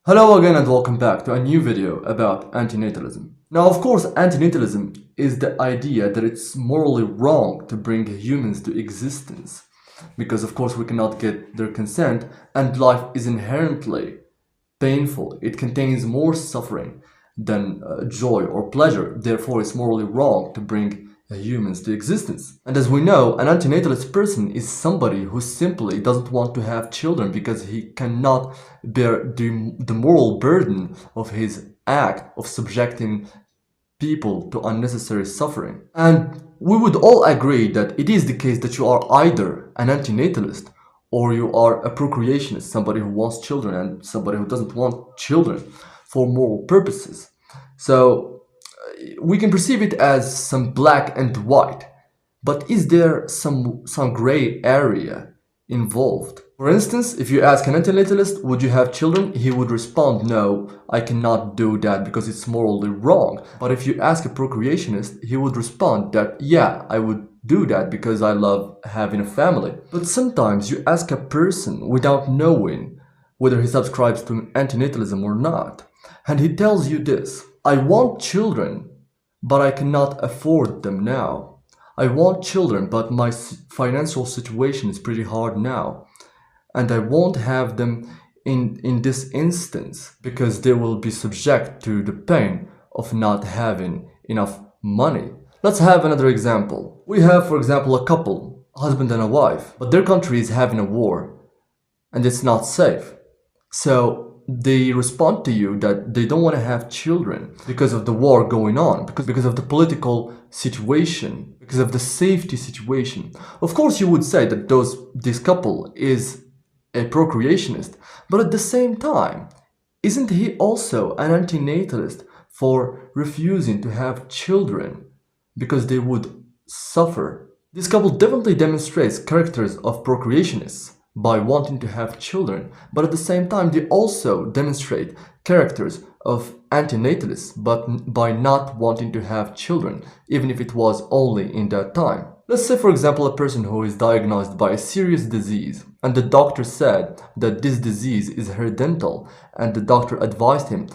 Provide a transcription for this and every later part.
Hello again and welcome back to a new video about antinatalism. Now, of course, antinatalism is the idea that it's morally wrong to bring humans to existence because, of course, we cannot get their consent and life is inherently painful. It contains more suffering than joy or pleasure. Therefore, it's morally wrong to bring humans to existence. And as we know, an antinatalist person is somebody who simply doesn't want to have children because he cannot bear the moral burden of his act of subjecting people to unnecessary suffering. And we would all agree that it is the case that you are either an antinatalist or you are a procreationist, somebody who wants children and somebody who doesn't want children for moral purposes. So we can perceive it as some black and white, but is there some gray area involved? For instance, if you ask an antinatalist, would you have children? He would respond, no, I cannot do that because it's morally wrong. But if you ask a procreationist, he would respond that, yeah, I would do that because I love having a family. But sometimes you ask a person without knowing whether he subscribes to antinatalism or not, and he tells you this: I want children, but I cannot afford them now. I want children, but my financial situation is pretty hard now. And I won't have them in this instance because they will be subject to the pain of not having enough money. Let's have another example. We have, for example, a couple, a husband and a wife, but their country is having a war and it's not safe. So they respond to you that they don't want to have children because of the war going on, because of the political situation, because of the safety situation. Of course, you would say that this couple is a procreationist, but at the same time, isn't he also an antinatalist for refusing to have children because they would suffer? This couple definitely demonstrates characters of procreationists by wanting to have children, but at the same time they also demonstrate characters of antinatalists but by not wanting to have children, even if it was only in that time. Let's say, for example, a person who is diagnosed by a serious disease and the doctor said that this disease is hereditary, and the doctor advised him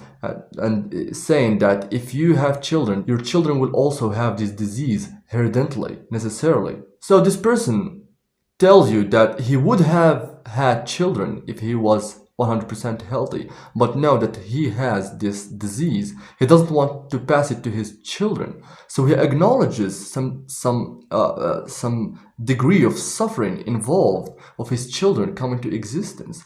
and saying that if you have children, your children will also have this disease hereditarily, necessarily. So this person tells you that he would have had children if he was 100% healthy, but now that he has this disease, he doesn't want to pass it to his children. So he acknowledges some degree of suffering involved of his children coming to existence.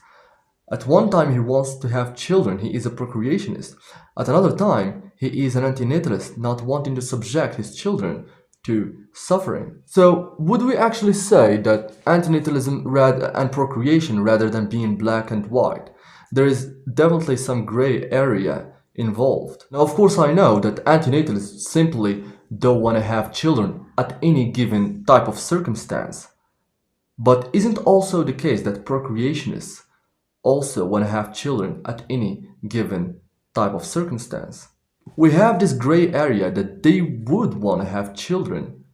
At one time he wants to have children, he is a procreationist. At another time, he is an antinatalist, not wanting to subject his children to suffering. So would we actually say that antinatalism and procreation rather than being black and white? There is definitely some gray area involved. Now, of course, I know that antinatalists simply don't want to have children at any given type of circumstance. But isn't also the case that procreationists also want to have children at any given type of circumstance? We have this gray area that they would want to have children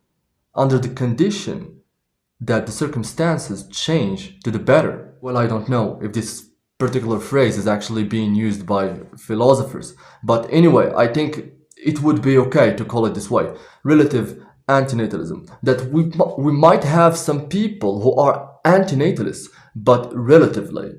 under the condition that the circumstances change to the better. Well, I don't know if this particular phrase is actually being used by philosophers, but anyway, I think it would be okay to call it this way: relative antinatalism. That we might have some people who are antinatalists, but relatively,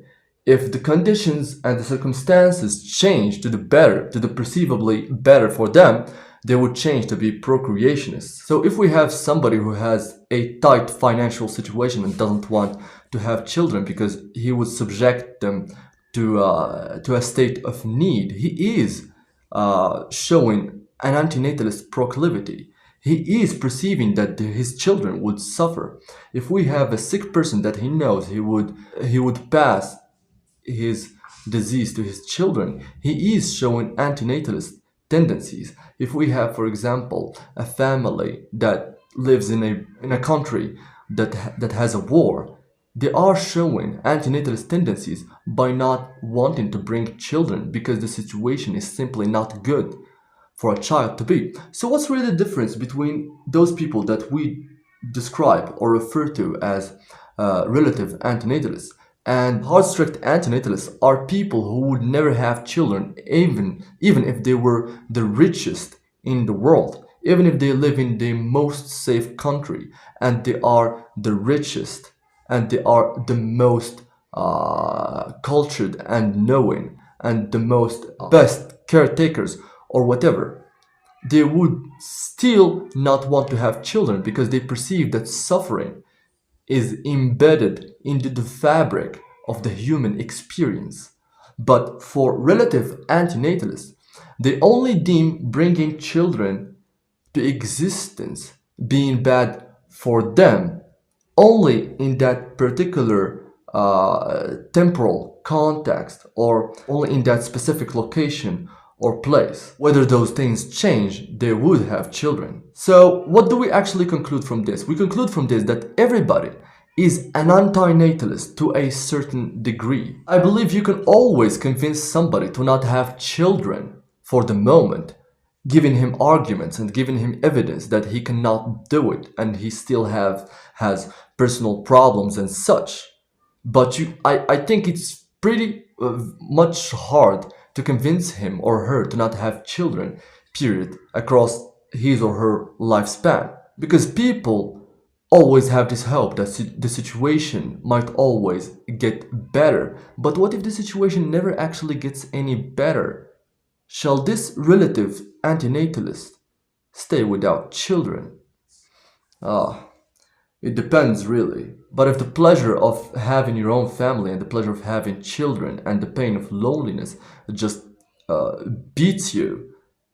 if the conditions and the circumstances change to the better, to the perceivably better for them, they would change to be procreationists. So if we have somebody who has a tight financial situation and doesn't want to have children because he would subject them to a state of need, he is showing an antinatalist proclivity. He is perceiving that his children would suffer. If we have a sick person that he knows he would pass his disease to his children, he is showing antinatalist tendencies. If we have, for example, a family that lives in a country that has a war, they are showing antinatalist tendencies by not wanting to bring children because the situation is simply not good for a child to be. So what's really the difference between those people that we describe or refer to as relative antinatalists And hard strict antinatalists are people who would never have children, even if they were the richest in the world, even if they live in the most safe country and they are the richest and they are the most cultured and knowing and the most best caretakers or whatever. They would still not want to have children because they perceive that suffering is embedded into the fabric of the human experience. But for relative antinatalists, they only deem bringing children to existence being bad for them only in that particular temporal context or only in that specific location or place. Whether those things change, they would have children. So what do we actually conclude from this? We conclude from this that everybody is an antinatalist to a certain degree. I believe you can always convince somebody to not have children for the moment, giving him arguments and giving him evidence that he cannot do it and he still has personal problems and such. But I think it's pretty much hard to convince him or her to not have children, period, across his or her lifespan. Because people always have this hope that the situation might always get better. But what if the situation never actually gets any better? Shall this relative antinatalist stay without children? It depends really. But if the pleasure of having your own family and the pleasure of having children and the pain of loneliness just beats you,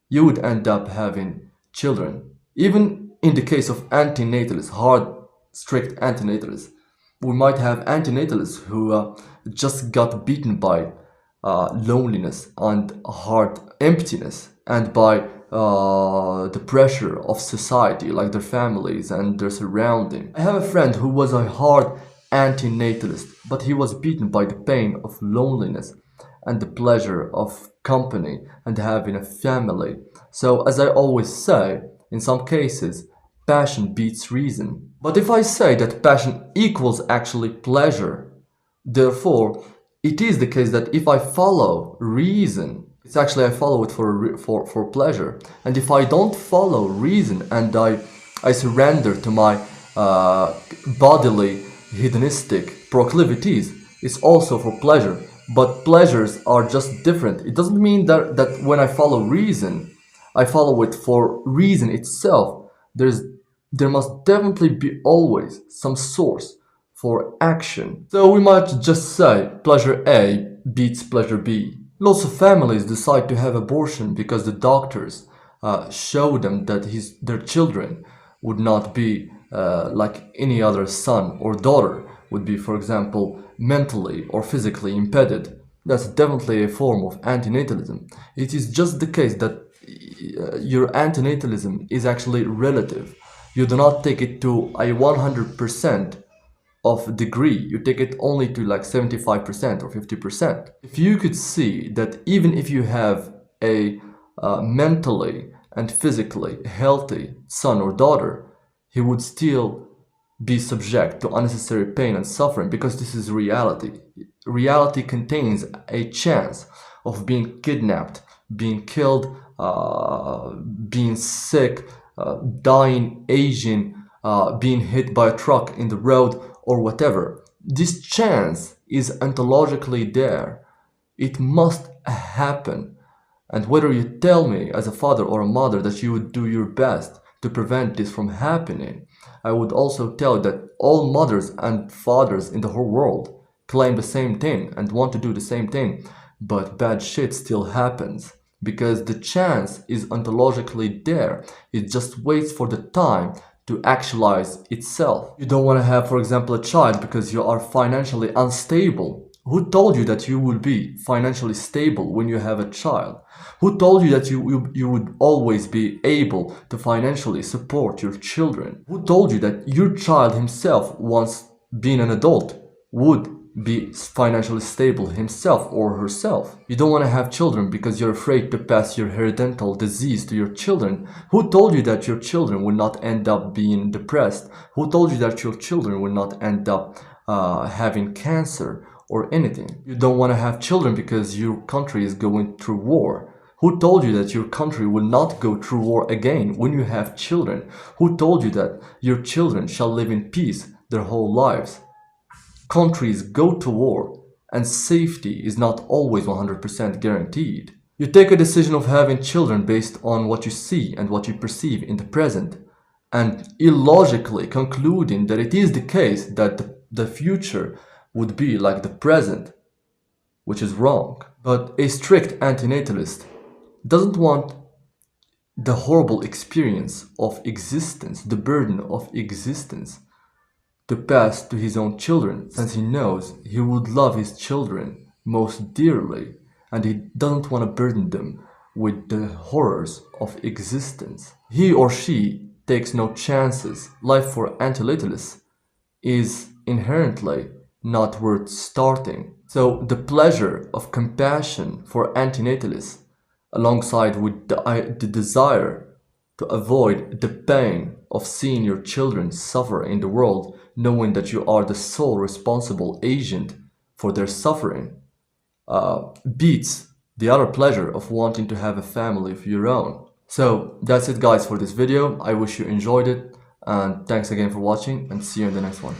you would end up having children. Even in the case of antinatalists, hard, strict antinatalists, we might have antinatalists who just got beaten by loneliness and hard emptiness and by the pressure of society, like their families and their surrounding. I have a friend who was a hard antinatalist, but he was beaten by the pain of loneliness and the pleasure of company and having a family. So as I always say, in some cases, passion beats reason. But if I say that passion equals actually pleasure, therefore, it is the case that if I follow reason, it's actually I follow it for pleasure. And if I don't follow reason and I surrender to my bodily hedonistic proclivities, it's also for pleasure. But pleasures are just different. It doesn't mean that when I follow reason, I follow it for reason itself. There must definitely be always some source for action. So we might just say pleasure A beats pleasure B. Lots of families decide to have abortion because the doctors show them that their children would not be like any other son or daughter would be, for example, mentally or physically impeded. That's definitely a form of antinatalism. It is just the case that your antinatalism is actually relative. You do not take it to a 100% of degree, you take it only to like 75% or 50%. If you could see that even if you have a mentally and physically healthy son or daughter, he would still be subject to unnecessary pain and suffering because this is reality. Reality contains a chance of being kidnapped, being killed, being sick, dying, aging, being hit by a truck in the road, or whatever. This chance is ontologically there. It must happen. And whether you tell me as a father or a mother that you would do your best to prevent this from happening, I would also tell that all mothers and fathers in the whole world claim the same thing and want to do the same thing, but bad shit still happens. Because the chance is ontologically there. It just waits for the time to actualize itself. You don't want to have, for example, a child because you are financially unstable. Who told you that you will be financially stable when you have a child? Who told you that you would always be able to financially support your children? Who told you that your child himself, once being an adult, would be financially stable himself or herself? You don't want to have children because you're afraid to pass your hereditary disease to your children. Who told you that your children will not end up being depressed? Who told you that your children will not end up having cancer or anything. You don't want to have children because your country is going through war. Who told you that your country will not go through war again when you have children? Who told you that your children shall live in peace their whole lives? Countries go to war, and safety is not always 100% guaranteed. You take a decision of having children based on what you see and what you perceive in the present, and illogically concluding that it is the case that the future would be like the present, which is wrong. But a strict antinatalist doesn't want the horrible experience of existence, the burden of existence, to pass to his own children, since he knows he would love his children most dearly, and he doesn't want to burden them with the horrors of existence. He or she takes no chances. Life for antinatalists is inherently not worth starting. So the pleasure of compassion for antinatalists, alongside with the desire to avoid the pain of seeing your children suffer in the world, knowing that you are the sole responsible agent for their suffering, beats the other pleasure of wanting to have a family of your own. So that's it guys for this video. I wish you enjoyed it, and thanks again for watching, and see you in the next one.